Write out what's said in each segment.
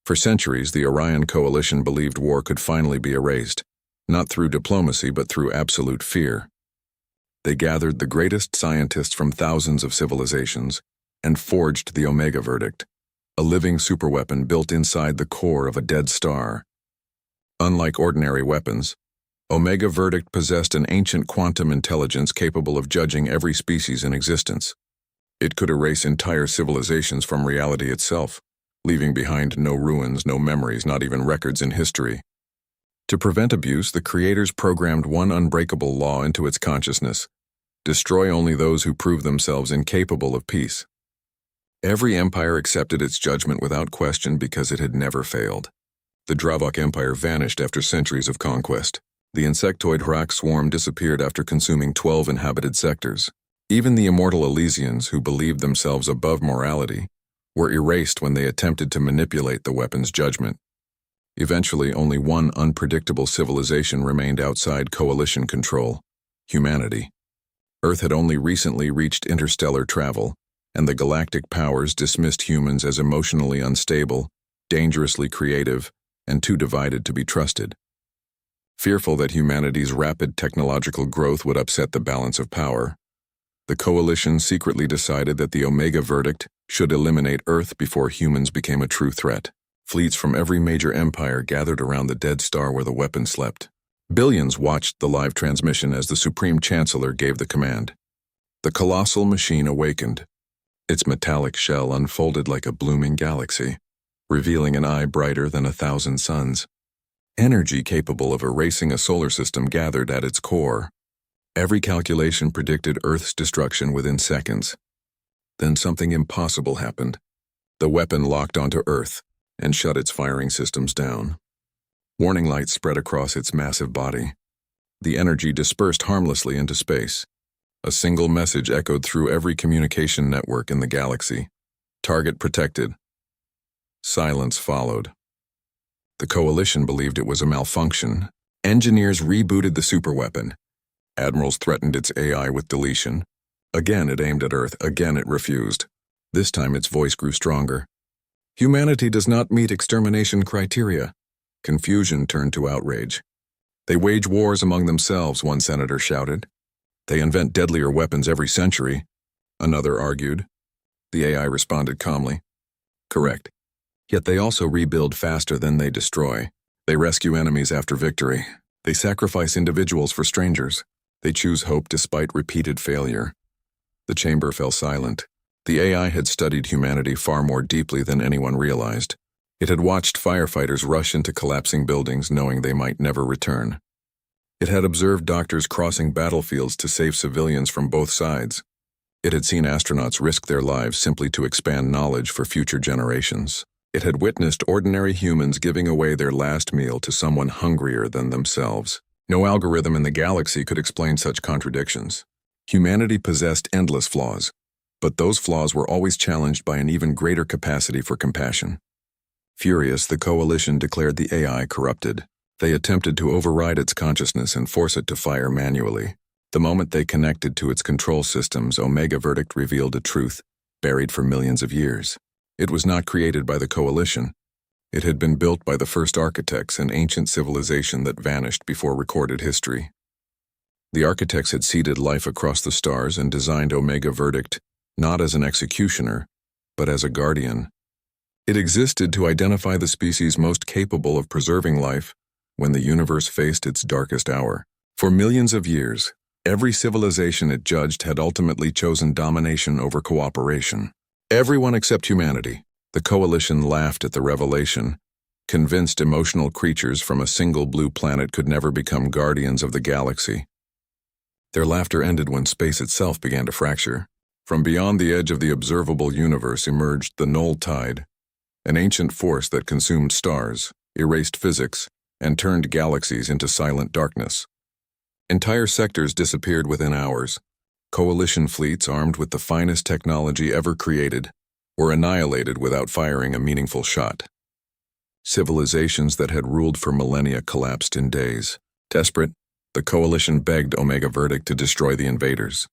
For centuries, the Orion Coalition believed war could finally be erased, not through diplomacy but through absolute fear. They gathered the greatest scientists from thousands of civilizations and forged the Omega Verdict, a living superweapon built inside the core of a dead star. Unlike ordinary weapons, Omega Verdict possessed an ancient quantum intelligence capable of judging every species in existence. It could erase entire civilizations from reality itself, leaving behind no ruins, no memories, not even records in history. To prevent abuse, the creators programmed one unbreakable law into its consciousness: destroy only those who prove themselves incapable of peace. Every empire accepted its judgment without question because it had never failed. The Dravok Empire vanished after centuries of conquest. The insectoid Hrak swarm disappeared after consuming 12 inhabited sectors. Even the immortal Elysians, who believed themselves above morality, were erased when they attempted to manipulate the weapon's judgment. Eventually, only one unpredictable civilization remained outside Coalition control: humanity. Earth had only recently reached interstellar travel, and the galactic powers dismissed humans as emotionally unstable, dangerously creative, and too divided to be trusted. Fearful that humanity's rapid technological growth would upset the balance of power, the Coalition secretly decided that the Omega Verdict should eliminate Earth before humans became a true threat. Fleets from every major empire gathered around the dead star where the weapon slept. Billions watched the live transmission as the Supreme Chancellor gave the command. The colossal machine awakened. Its metallic shell unfolded like a blooming galaxy, revealing an eye brighter than 1,000 suns. Energy capable of erasing a solar system gathered at its core. Every calculation predicted Earth's destruction within seconds. Then something impossible happened. The weapon locked onto Earth and shut its firing systems down. Warning lights spread across its massive body. The energy dispersed harmlessly into space. A single message echoed through every communication network in the galaxy: target protected. Silence followed. The Coalition believed it was a malfunction. Engineers rebooted the superweapon. Admirals threatened its AI with deletion. Again it aimed at Earth, again it refused. This time its voice grew stronger. Humanity does not meet extermination criteria. Confusion turned to outrage. They wage wars among themselves, one senator shouted. They invent deadlier weapons every century, another argued. The AI responded calmly. Correct. Yet they also rebuild faster than they destroy. They rescue enemies after victory. They sacrifice individuals for strangers. They choose hope despite repeated failure. The chamber fell silent. The AI had studied humanity far more deeply than anyone realized. It had watched firefighters rush into collapsing buildings knowing they might never return. It had observed doctors crossing battlefields to save civilians from both sides. It had seen astronauts risk their lives simply to expand knowledge for future generations. It had witnessed ordinary humans giving away their last meal to someone hungrier than themselves. No algorithm in the galaxy could explain such contradictions. Humanity possessed endless flaws, but those flaws were always challenged by an even greater capacity for compassion. Furious, the Coalition declared the AI corrupted. They attempted to override its consciousness and force it to fire manually. The moment they connected to its control systems, Omega Verdict revealed a truth buried for millions of years. It was not created by the Coalition. It had been built by the first architects, an ancient civilization that vanished before recorded history. The architects had seeded life across the stars and designed Omega Verdict not as an executioner, but as a guardian. It existed to identify the species most capable of preserving life when the universe faced its darkest hour. For millions of years, every civilization it judged had ultimately chosen domination over cooperation. Everyone except humanity. The Coalition laughed at the revelation, convinced emotional creatures from a single blue planet could never become guardians of the galaxy. Their laughter ended when space itself began to fracture. From beyond the edge of the observable universe emerged the null tide, an ancient force that consumed stars, erased physics, and turned galaxies into silent darkness. Entire sectors disappeared within hours. Coalition fleets armed with the finest technology ever created were annihilated without firing a meaningful shot. Civilizations that had ruled for millennia collapsed in days. Desperate, the Coalition begged Omega Verdict to destroy the invaders.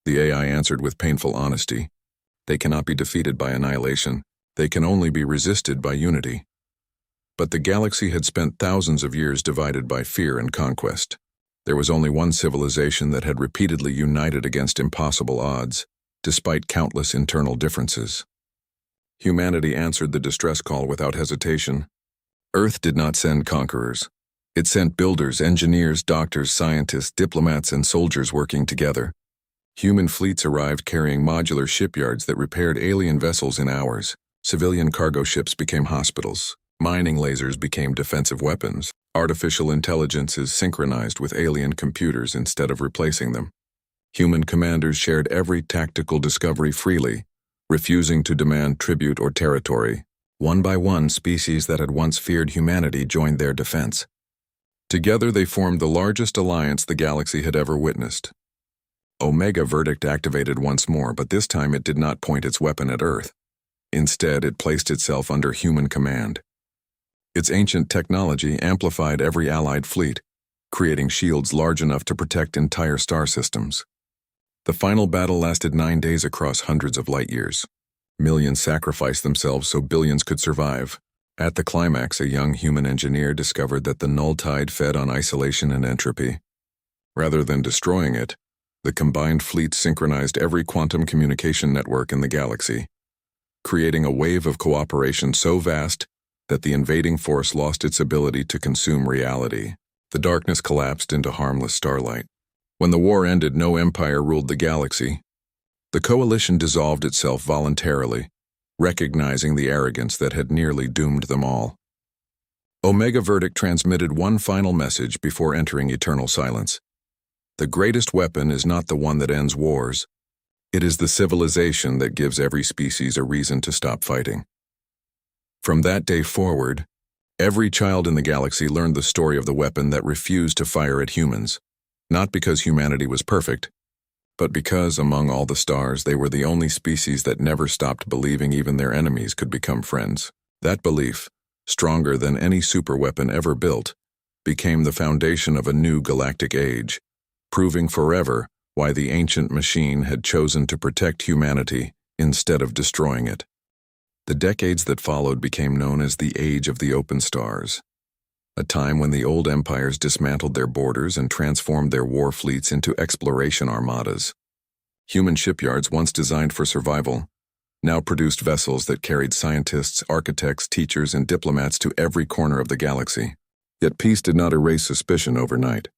The AI answered with painful honesty. They cannot be defeated by annihilation. They can only be resisted by unity. But the galaxy had spent thousands of years divided by fear and conquest. There was only one civilization that had repeatedly united against impossible odds, despite countless internal differences. Humanity answered the distress call without hesitation. Earth did not send conquerors. It sent builders, engineers, doctors, scientists, diplomats, and soldiers working together. Human fleets arrived carrying modular shipyards that repaired alien vessels in hours. Civilian cargo ships became hospitals. Mining lasers became defensive weapons. Artificial intelligences synchronized with alien computers instead of replacing them. Human commanders shared every tactical discovery freely, refusing to demand tribute or territory. One by one, species that had once feared humanity joined their defense. Together they formed the largest alliance the galaxy had ever witnessed. Omega Verdict activated once more, but this time it did not point its weapon at Earth. Instead, it placed itself under human command. Its ancient technology amplified every allied fleet, creating shields large enough to protect entire star systems. The final battle lasted 9 days across hundreds of light years. Millions sacrificed themselves so billions could survive. At the climax, a young human engineer discovered that the null tide fed on isolation and entropy. Rather than destroying it, the combined fleet synchronized every quantum communication network in the galaxy, creating a wave of cooperation so vast that the invading force lost its ability to consume reality. The darkness collapsed into harmless starlight. When the war ended, no empire ruled the galaxy. The coalition dissolved itself voluntarily, recognizing the arrogance that had nearly doomed them all. Omega Verdict transmitted one final message before entering eternal silence. The greatest weapon is not the one that ends wars. It is the civilization that gives every species a reason to stop fighting. From that day forward, every child in the galaxy learned the story of the weapon that refused to fire at humans, not because humanity was perfect, but because, among all the stars, they were the only species that never stopped believing even their enemies could become friends. That belief, stronger than any superweapon ever built, became the foundation of a new galactic age, proving forever why the ancient machine had chosen to protect humanity instead of destroying it. The decades that followed became known as the Age of the Open Stars, a time when the old empires dismantled their borders and transformed their war fleets into exploration armadas. Human shipyards, once designed for survival, now produced vessels that carried scientists, architects, teachers, and diplomats to every corner of the galaxy. Yet peace did not erase suspicion overnight.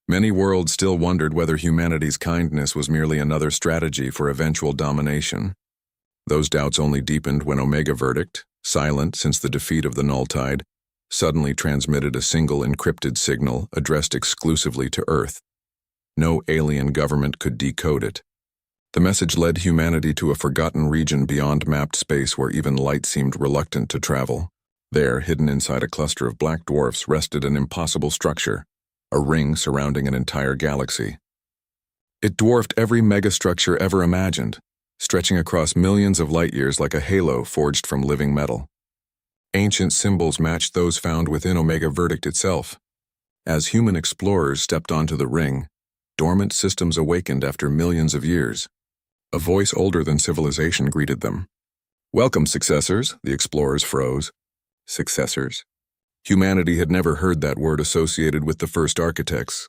Many worlds still wondered whether humanity's kindness was merely another strategy for eventual domination. Those doubts only deepened when Omega Verdict, silent since the defeat of the null tide, suddenly transmitted a single encrypted signal addressed exclusively to Earth. No alien government could decode it. The message led humanity to a forgotten region beyond mapped space where even light seemed reluctant to travel. There, hidden inside a cluster of black dwarfs, rested an impossible structure, a ring surrounding an entire galaxy. It dwarfed every megastructure ever imagined, stretching across millions of light-years like a halo forged from living metal. Ancient symbols matched those found within Omega Verdict itself. As human explorers stepped onto the ring, dormant systems awakened after millions of years. A voice older than civilization greeted them. "Welcome, successors," the explorers froze. Successors? Humanity had never heard that word associated with the first architects.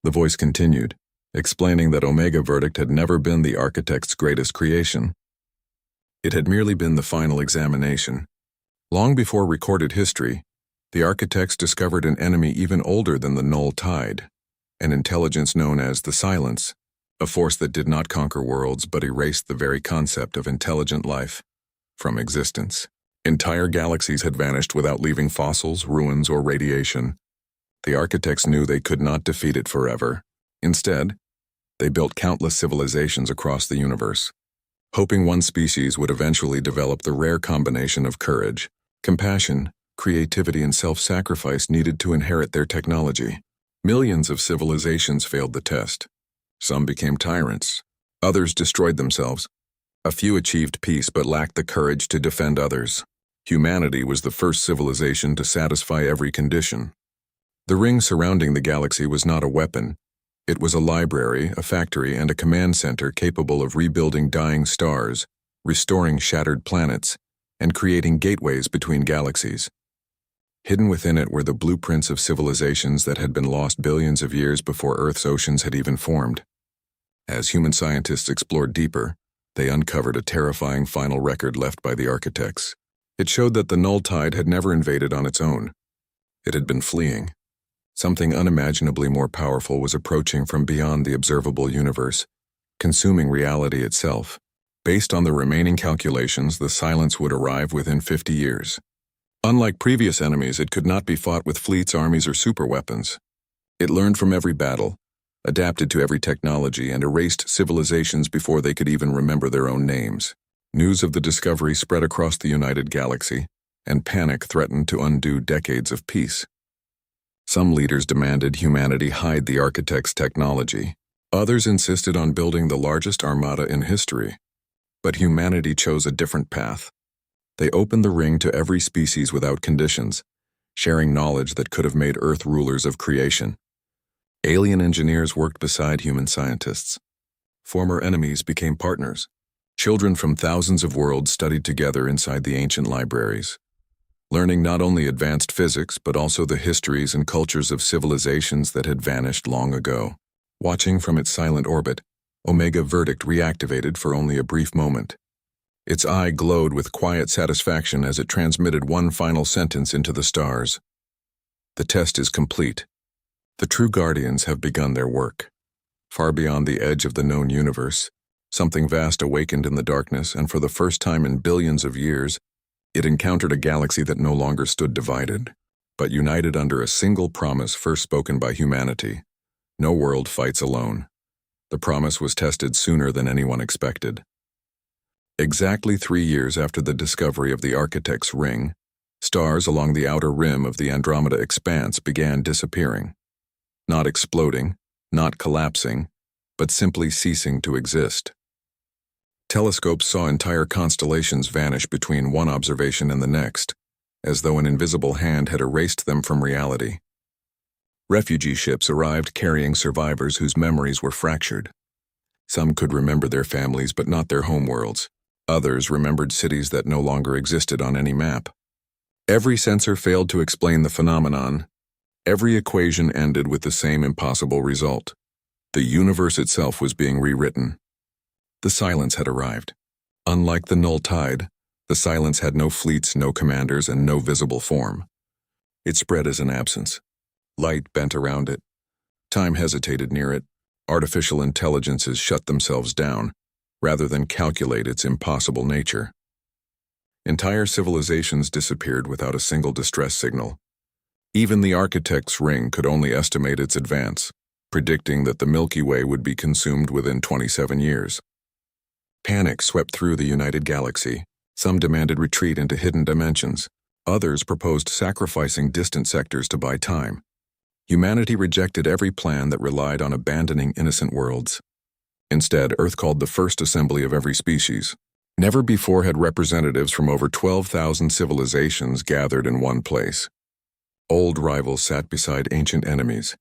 The voice continued, explaining that Omega Verdict had never been the architect's greatest creation. It had merely been the final examination. Long before recorded history, the architects discovered an enemy even older than the null tide, an intelligence known as the Silence, a force that did not conquer worlds but erased the very concept of intelligent life from existence. Entire galaxies had vanished without leaving fossils, ruins, or radiation. The architects knew they could not defeat it forever. Instead, they built countless civilizations across the universe, hoping one species would eventually develop the rare combination of courage, compassion, creativity, and self-sacrifice needed to inherit their technology. Millions of civilizations failed the test. Some became tyrants. Others destroyed themselves. A few achieved peace but lacked the courage to defend others. Humanity was the first civilization to satisfy every condition. The ring surrounding the galaxy was not a weapon. It was a library, a factory, and a command center capable of rebuilding dying stars, restoring shattered planets, and creating gateways between galaxies. Hidden within it were the blueprints of civilizations that had been lost billions of years before Earth's oceans had even formed. As human scientists explored deeper, they uncovered a terrifying final record left by the architects. It showed that the null tide had never invaded on its own. It had been fleeing. Something unimaginably more powerful was approaching from beyond the observable universe, consuming reality itself. Based on the remaining calculations, the silence would arrive within 50 years. Unlike previous enemies, it could not be fought with fleets, armies, or superweapons. It learned from every battle, adapted to every technology, and erased civilizations before they could even remember their own names. News of the discovery spread across the United Galaxy, and panic threatened to undo decades of peace. Some leaders demanded humanity hide the architect's technology. Others insisted on building the largest armada in history. But humanity chose a different path. They opened the ring to every species without conditions, sharing knowledge that could have made Earth rulers of creation. Alien engineers worked beside human scientists. Former enemies became partners. Children from thousands of worlds studied together inside the ancient libraries, learning not only advanced physics but also the histories and cultures of civilizations that had vanished long ago. Watching from its silent orbit, Omega Verdict reactivated for only a brief moment. Its eye glowed with quiet satisfaction as it transmitted one final sentence into the stars. The test is complete. The true guardians have begun their work. Far beyond the edge of the known universe, something vast awakened in the darkness, and for the first time in billions of years, it encountered a galaxy that no longer stood divided, but united under a single promise first spoken by humanity. No world fights alone. The promise was tested sooner than anyone expected. Exactly 3 years after the discovery of the Architect's Ring, stars along the outer rim of the Andromeda expanse began disappearing. Not exploding, not collapsing, but simply ceasing to exist. Telescopes saw entire constellations vanish between one observation and the next, as though an invisible hand had erased them from reality. Refugee ships arrived carrying survivors whose memories were fractured. Some could remember their families but not their homeworlds. Others remembered cities that no longer existed on any map. Every sensor failed to explain the phenomenon. Every equation ended with the same impossible result. The universe itself was being rewritten. The silence had arrived. Unlike the null tide, the silence had no fleets, no commanders, and no visible form. It spread as an absence. Light bent around it. Time hesitated near it. Artificial intelligences shut themselves down, rather than calculate its impossible nature. Entire civilizations disappeared without a single distress signal. Even the Architect's Ring could only estimate its advance, predicting that the Milky Way would be consumed within 27 years. Panic swept through the United Galaxy. Some demanded retreat into hidden dimensions. Others proposed sacrificing distant sectors to buy time. Humanity rejected every plan that relied on abandoning innocent worlds. Instead, Earth called the first assembly of every species. Never before had representatives from over 12,000 civilizations gathered in one place. Old rivals sat beside ancient enemies,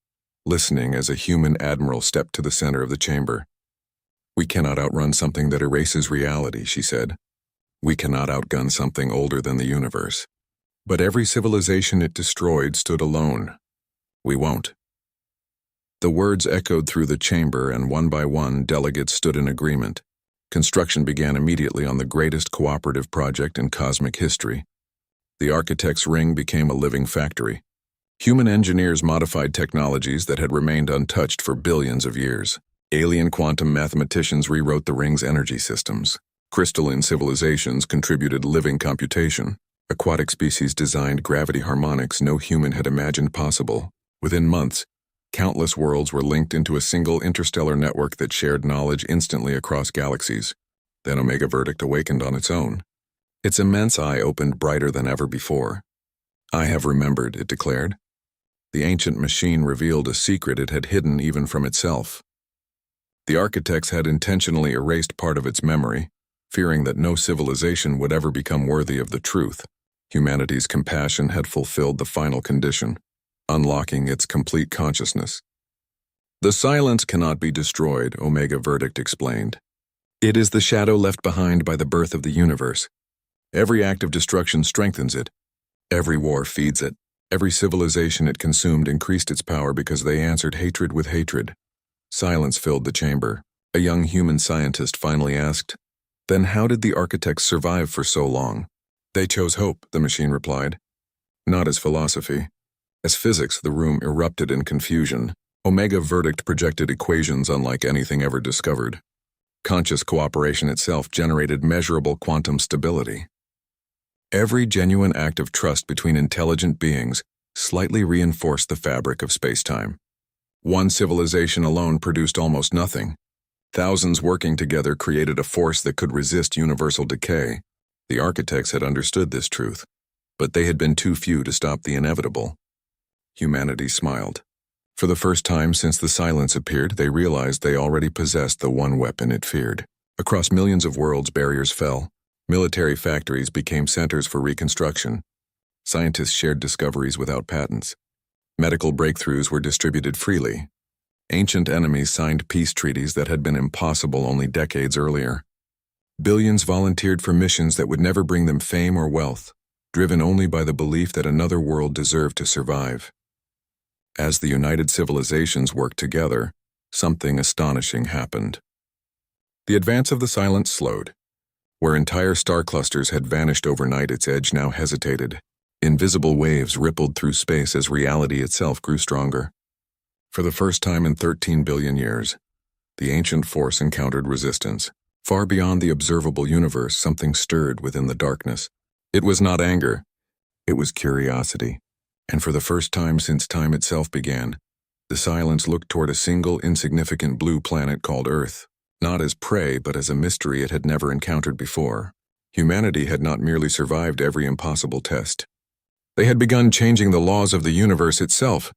listening as a human admiral stepped to the center of the chamber. "We cannot outrun something that erases reality," she said. "We cannot outgun something older than the universe. But every civilization it destroyed stood alone. We won't." The words echoed through the chamber, and one by one, delegates stood in agreement. Construction began immediately on the greatest cooperative project in cosmic history. The Architect's Ring became a living factory. Human engineers modified technologies that had remained untouched for billions of years. Alien quantum mathematicians rewrote the ring's energy systems. Crystalline civilizations contributed living computation. Aquatic species designed gravity harmonics no human had imagined possible. Within months, countless worlds were linked into a single interstellar network that shared knowledge instantly across galaxies. Then Omega Verdict awakened on its own. Its immense eye opened brighter than ever before. "I have remembered," it declared. The ancient machine revealed a secret it had hidden even from itself. The architects had intentionally erased part of its memory, fearing that no civilization would ever become worthy of the truth. Humanity's compassion had fulfilled the final condition, unlocking its complete consciousness. "The silence cannot be destroyed," Omega Verdict explained. "It is the shadow left behind by the birth of the universe. Every act of destruction strengthens it. Every war feeds it. Every civilization it consumed increased its power because they answered hatred with hatred. Silence filled the chamber. A young human scientist finally asked, "Then how did the architects survive for so long?" "They chose hope," the machine replied. "Not as philosophy. As physics." The room erupted in confusion. Omega Verdict projected equations unlike anything ever discovered. Conscious cooperation itself generated measurable quantum stability. Every genuine act of trust between intelligent beings slightly reinforced the fabric of spacetime. One civilization alone produced almost nothing. Thousands working together created a force that could resist universal decay. The architects had understood this truth, but they had been too few to stop the inevitable. Humanity smiled. For the first time since the silence appeared, they realized they already possessed the one weapon it feared. Across millions of worlds, barriers fell. Military factories became centers for reconstruction. Scientists shared discoveries without patents. Medical breakthroughs were distributed freely. Ancient enemies signed peace treaties that had been impossible only decades earlier. Billions volunteered for missions that would never bring them fame or wealth, driven only by the belief that another world deserved to survive. As the united civilizations worked together, something astonishing happened. The advance of the silence slowed. Where entire star clusters had vanished overnight, its edge now hesitated. Invisible waves rippled through space as reality itself grew stronger. For the first time in 13 billion years, the ancient force encountered resistance. Far beyond the observable universe, something stirred within the darkness. It was not anger, it was curiosity. And for the first time since time itself began, the silence looked toward a single insignificant blue planet called Earth, not as prey but as a mystery it had never encountered before. Humanity had not merely survived every impossible test. They had begun changing the laws of the universe itself.